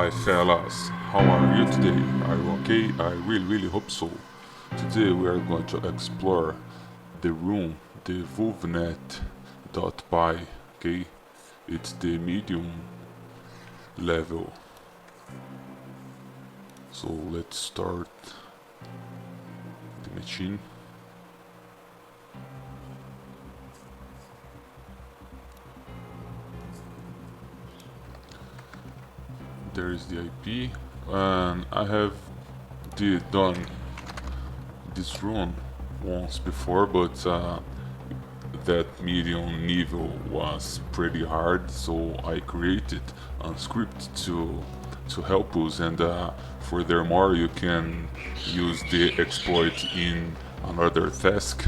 Hi fellas, how are you today? Are you okay? I really hope so. Today we are going to explore the room, the vulnNet dotpy, okay? It's the medium level. So let's start the machine. There is the IP, and I have done this run once before, but that medium level was pretty hard, so I created a script to help us, and furthermore you can use the exploit in another task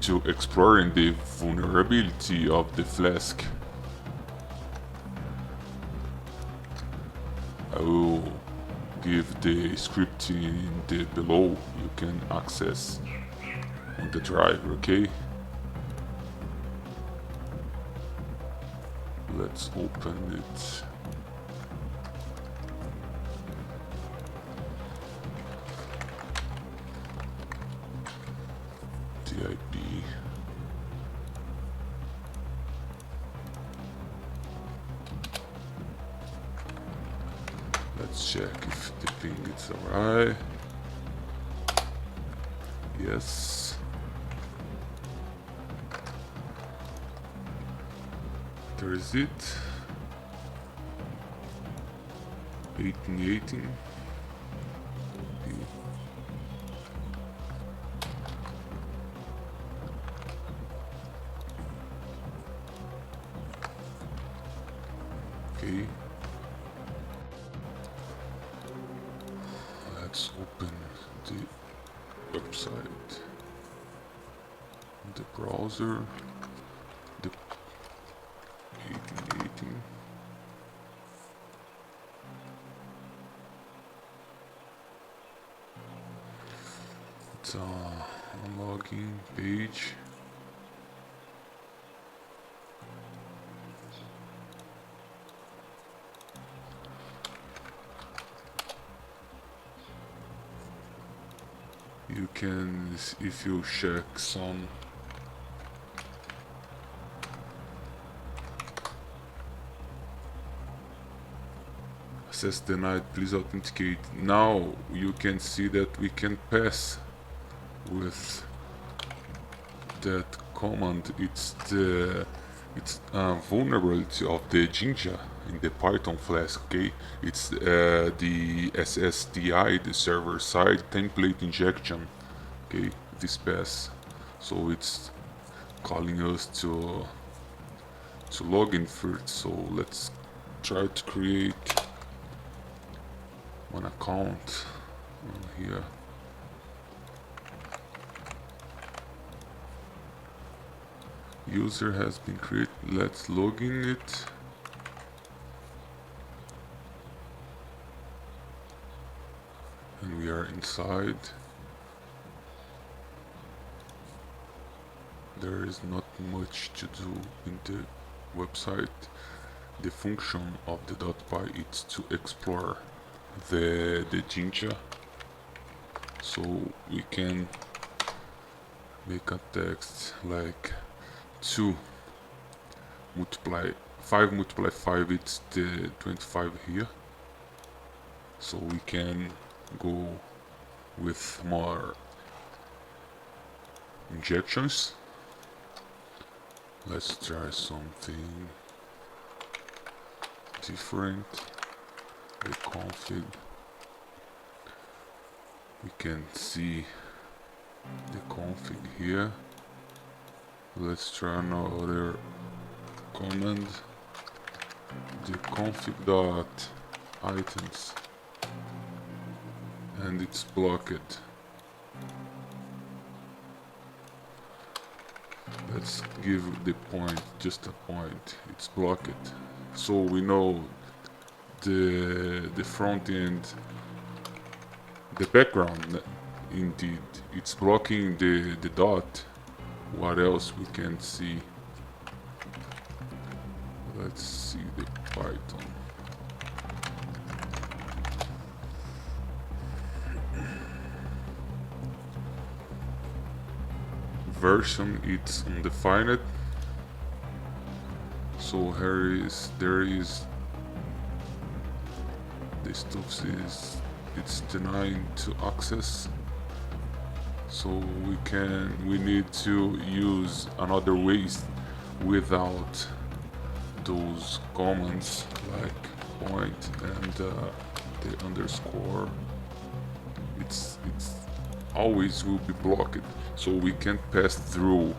to exploring the vulnerability of the flask. I will give the script in the below, you can access on the drive, okay? Let's open it. The IP. Let's check if the ping is alright. Yes. There is it. 1818. Okay. Let's open the website. The browser. The 1818. It's a login page. You can, if you check some access denied, please authenticate. Now you can see that we can pass with that command. It's vulnerability of the Jinja in the Python flask, okay? It's the SSDI, the server side template injection, okay? This pass, so it's calling us to log in first. So let's try to create one account here. User has been created. Let's log in it. And we are inside. There is not much to do in the website. The function of the .py is to explore the Jinja. So we can make a text like 2 multiply 5 multiply 5, it's the 25 here, so we can go with more injections. Let's try something different. The config, we can see the config here. Let's try another command. The config dot items, and it's blocked. Let's give the point, just a point. It's blocked, so we know the front end, the background. Indeed, it's blocking the dot. What else we can see? Let's see the Python. version it's undefined. So there is this stuff is it's denying to access. So we need to use another ways without those commands like point and the underscore. It's always will be blocked, so we can't pass through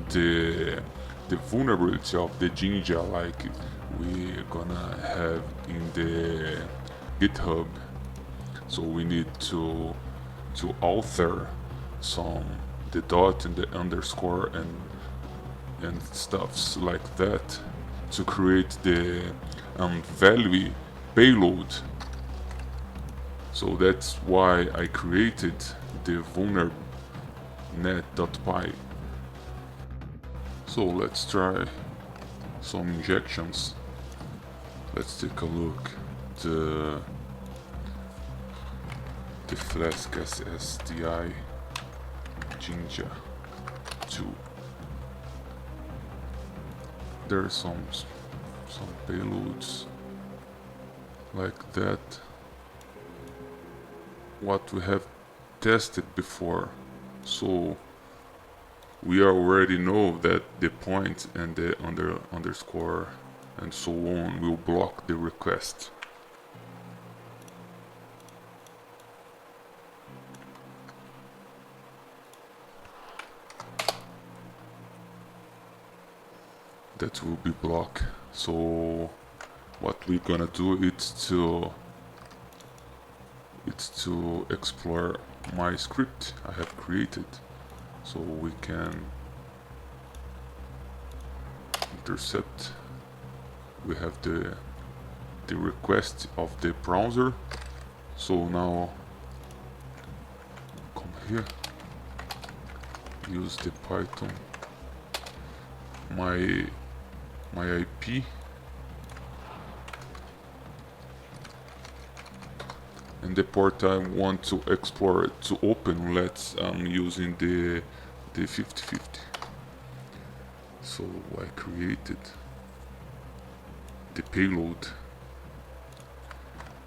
the vulnerability of the Jinja like we're gonna have in the GitHub. So we need to author some the dot and the underscore and stuffs like that to create the value payload. So that's why I created the vulnNet.py. So let's try some injections. Let's take a look. The Flask SSDI Jinja 2. There are some payloads like that, what we have tested before. So we already know that the point and the underscore and so on will block the request. That will be blocked. So what we're gonna do is to explore my script I have created, so we can intercept. We have the request of the browser. So now come here, use the Python my IP and the port I want to explore to open. I'm using the 5050. So I created the payload,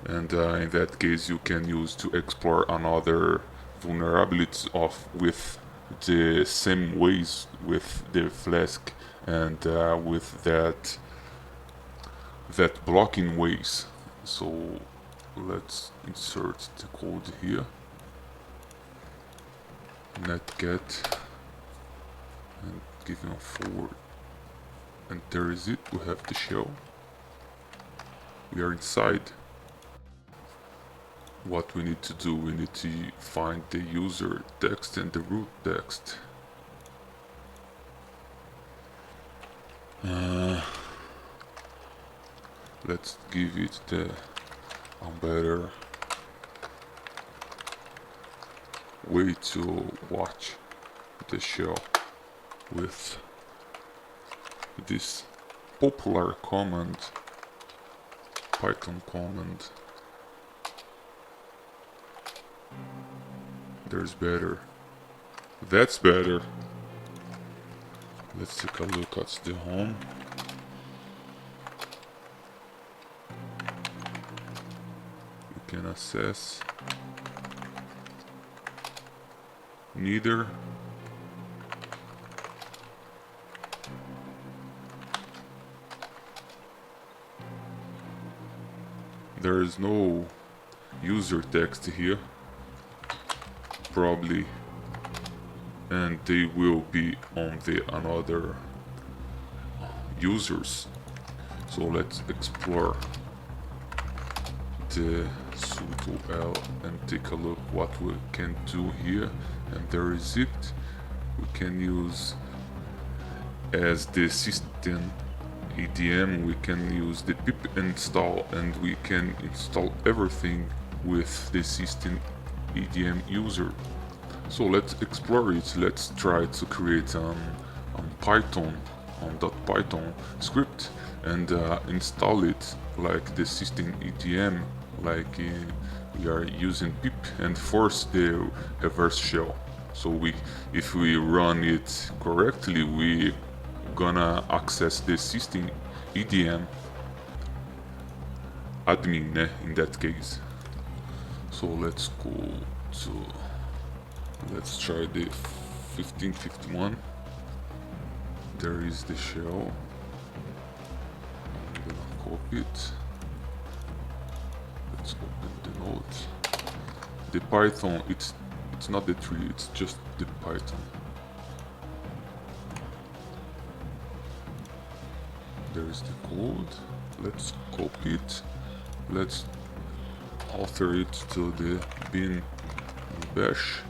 and in that case you can use to explore another vulnerabilities with the same ways with the Flask and with that blocking ways. So let's insert the code here, netget, and giving a forward, and there is it. We have the shell. We are inside. What we need to do, we need to find the user text and the root text. Let's give it a better way to watch the shell with this popular command, Python command. There's better. That's better. Let's take a look at the home. You can access neither. There is no user text here, probably, and they will be on the another users. So let's explore the sudo l and take a look what we can do here. And there is it. We can use as the system EDM, we can use the pip install, and we can install everything with the system EDM user. So let's explore it. Let's try to create Python on .python script and install it like the system EDM, like we are using pip, and force the reverse shell. So if we run it correctly, we gonna access the system EDM admin in that case. So let's go to, let's try the 1551. There is the shell. I'm gonna copy it. Let's open the nodes. The Python, it's not the tree, it's just the Python. There is the code. Let's copy it. Let's author it to the bin bash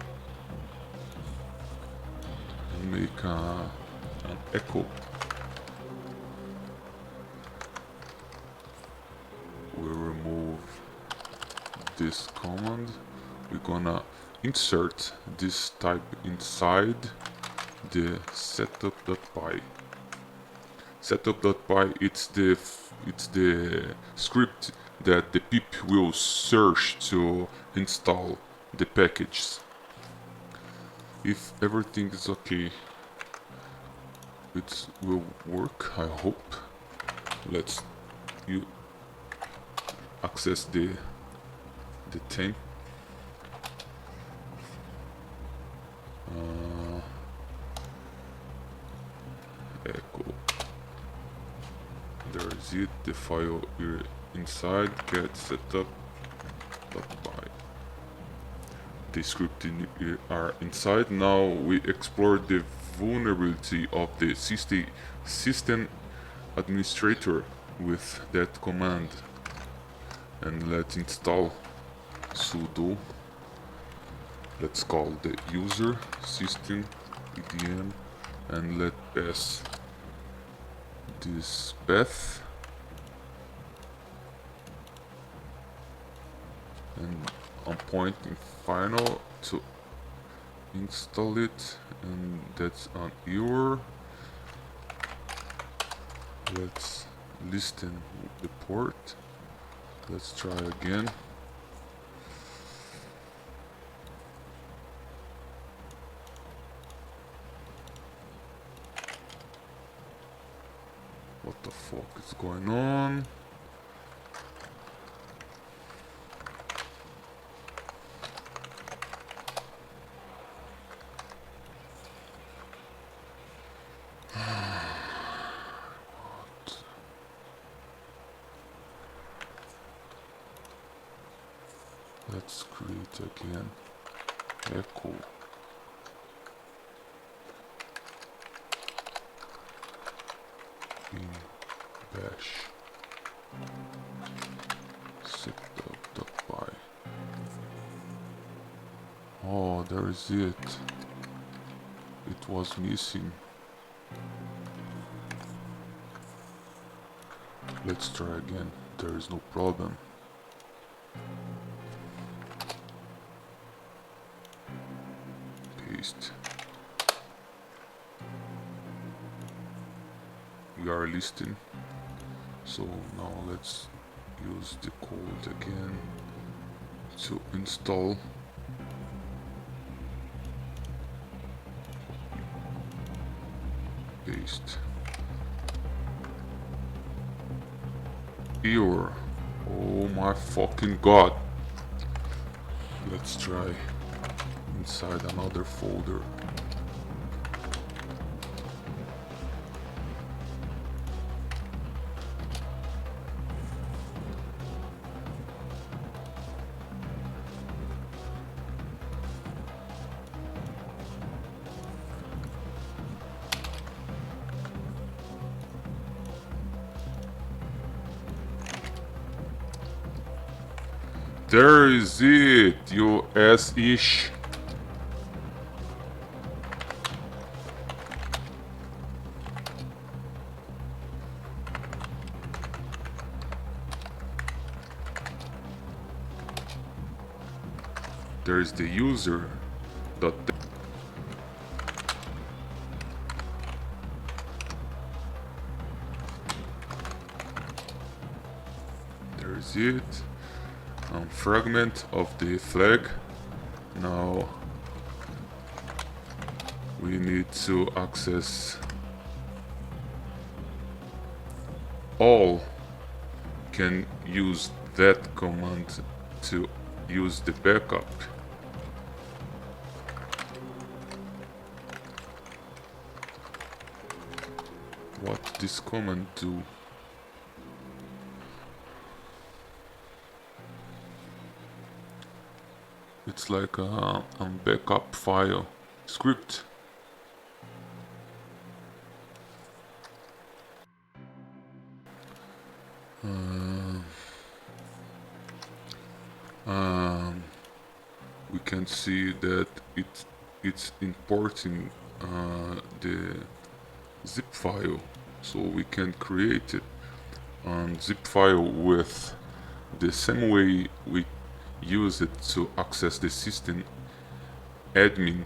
and make an echo. We remove this command. We're gonna insert this type inside the setup.py. Setup.py, it's the script that the pip will search to install the packages. If everything is okay, it will work, I hope. Let's access the temp. Echo. There is it, the file here inside get setup.py. The script are inside. Now we explore the vulnerability of the system administrator with that command, and let's install sudo. Let's call the user system EDM and let pass this path, and I'm pointing final to install it, and that's an error. Let's listen the port. Let's try again. What the fuck is going on? Let's create again echo. In bash setup.py. Oh, there is it. It was missing. Let's try again. There is no problem. Paste. We are listing. So now let's use the code again to install. Paste. Error. Oh my fucking god. Let's try inside another folder. There is it, you ass-ish. There is the user dot. There is it. Fragment of the flag. Now we need to access all. Can use that command to use the backup. What this command do? It's like a backup file script. We can see that it's importing the zip file, so we can create it on zip file with the same way we use it to access the system admin.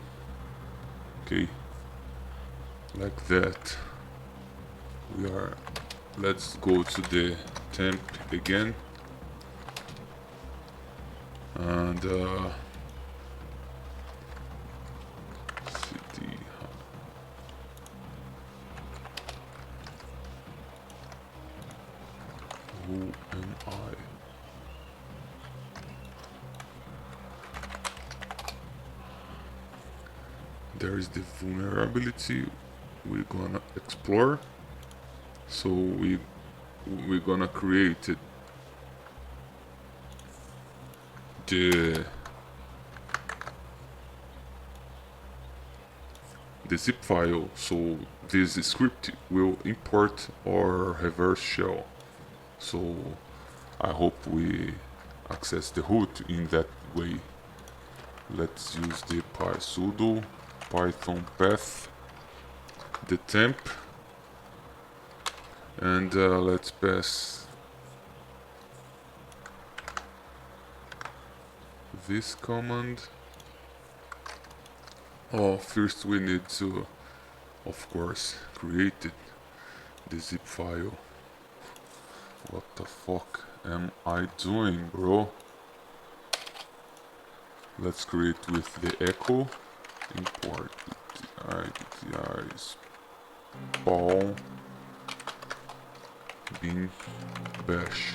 Okay, like that. Let's go to the temp again, and cd. Who am I? There is the vulnerability we're gonna explore. So we're gonna create it, the zip file, so this script will import our reverse shell. So I hope we access the root in that way. Let's use the sudo python path, the temp, and let's pass this command. Oh, first we need to, of course, create it, the zip file. What the fuck am I doing, bro? Let's create with the echo, import bti spawn bin bash,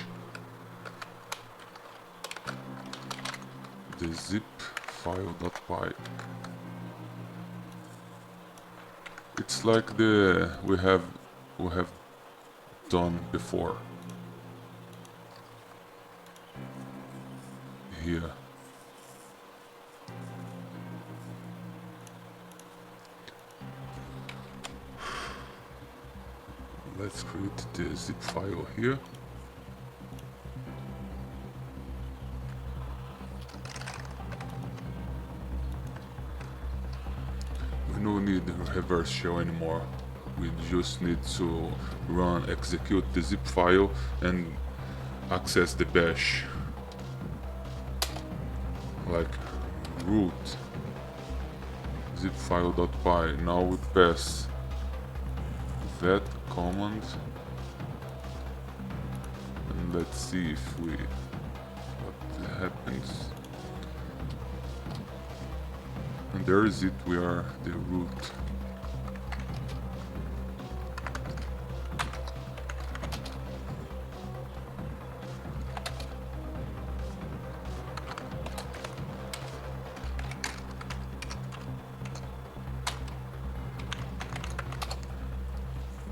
the zip file .py. It's like we have done before here. Let's create the zip file here. We don't need the reverse shell anymore. We just need to execute the zip file and access the bash. Like root zip file.py. Now we pass that command, and let's see if what happens. And there is it, we are the root.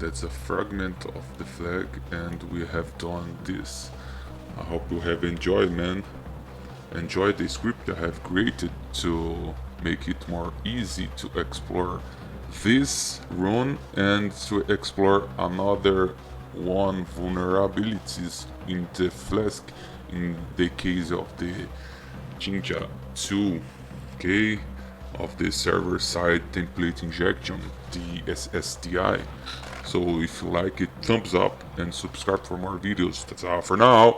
That's a fragment of the flag, and we have done this. I hope you have enjoyed, man. Enjoy the script I have created to make it more easy to explore this run and to explore another one vulnerabilities in the Flask in the case of the Jinja 2, okay, of the server-side template injection, the SSDI. So if you like it, thumbs up and subscribe for more videos. That's all for now.